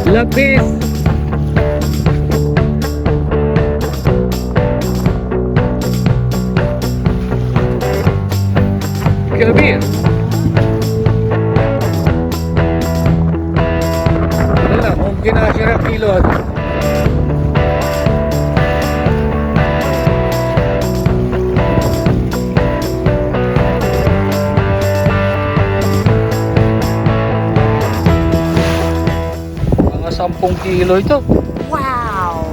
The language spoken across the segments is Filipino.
Lapis. Kabir. Wala, mungkin na siya pilot. Mga 10 kilo ito. Wow!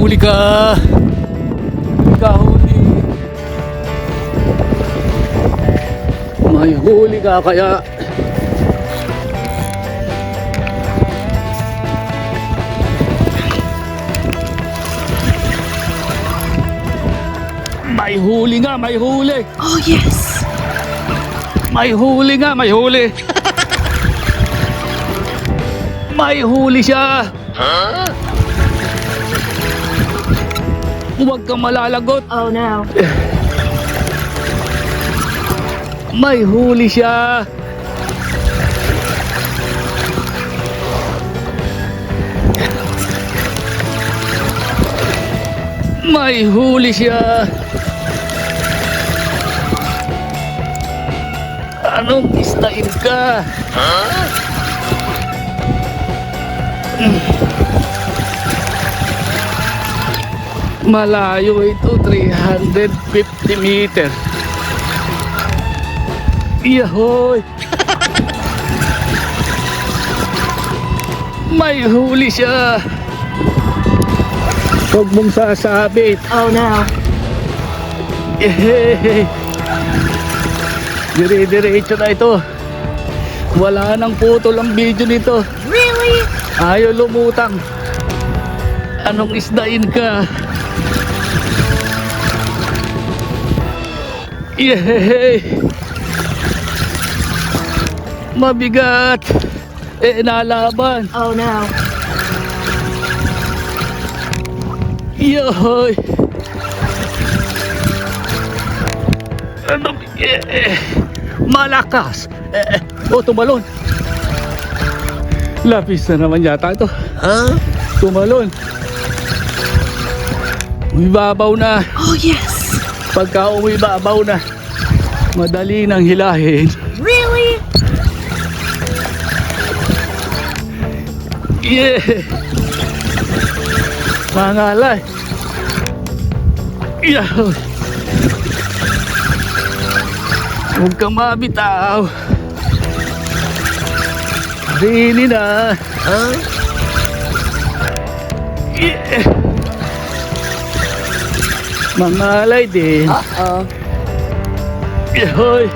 Huli ka! Huli! May huli ka kaya? May huli nga, may huli! Oh, yes! May huli nga, may huli! May huli siya! Huwag kang malalagot. Oh, no. May huli siya. May huli siya. Anong istain ka? Malayo ito, 350 meter. Yahoy! May huli siya. Huwag mong sasabit. Oh, no. Dire-diretso na ito. Wala nang putol ang video nito. Really? Ayaw lumutang. Anong isdain ka? Yehey! Mabigat! Nalaban! Oh, no. Yohoy! Ano? Malakas! Tumalon! Lapis na naman yata ito. Tumalon! Umibabaw na! Oh, yes! Pagka umibabaw na, madali nang hilahin. Really? Yeah! Mangalay! Yahoy! Huwag kang mabitaw! Rini na! Yeah! Mangalay din! Uh-oh. Yahoy!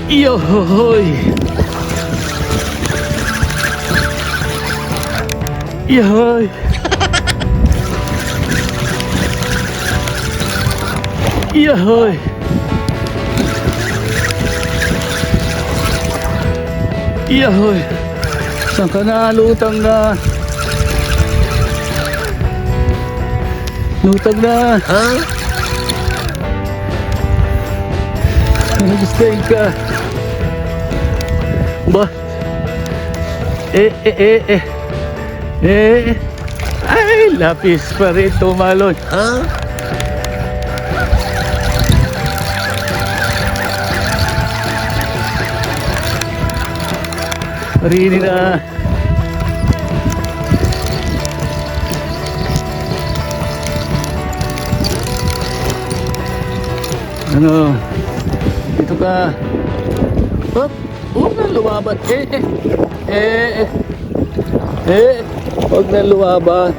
Yahoy! Yahoy! Yahoy! Yahoy! Saan ka nalutang na? Lutang na! Ano gustahin ka? Ba? Ay, lapis pa rin tumalon. Rini na. Ano? Dito ka. Hop! Huwag na lumaban. Huwag na lumaban.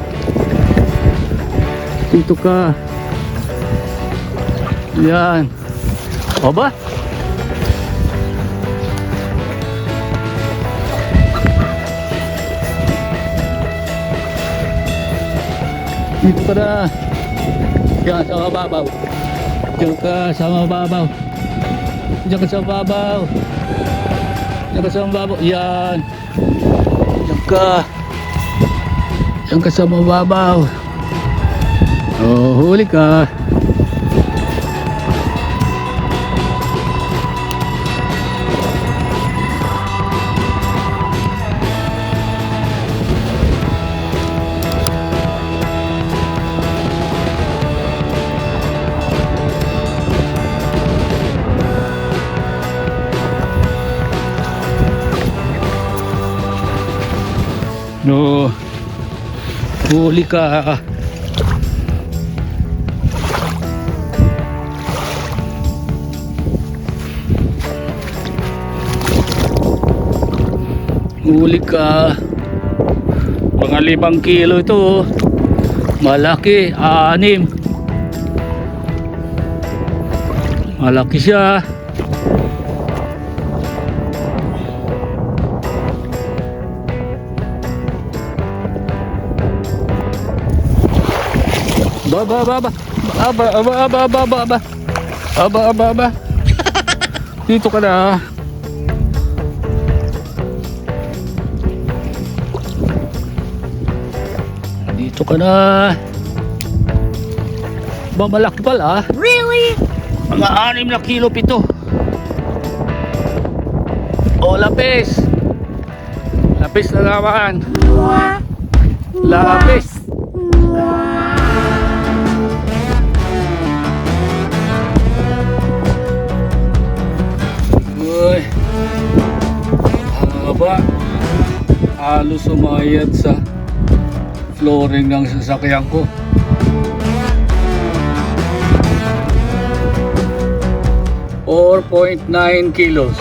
Dito ka. Yan. O ba? Dito ka na. Yan, sa mababaw. Diyan ka sa mababaw. Diyan ka sa mababaw. Diyan ka sa mababaw. Yan. Diyan ka. Diyan ka sa mababaw. Oh, huli ka. No, huli ka. Huli ka. Mga 5 kilo ito. Malaki, 6. Malaki siya. Aba. Dito ka na. Dito ka na. Malaki pala. Really? Mga 6 na kilo, 7. O, lapis. Lapis na naman. Lapis. Uy, haba. Halos sumayad sa flooring ng sasakyan ko. 4.9 kilos.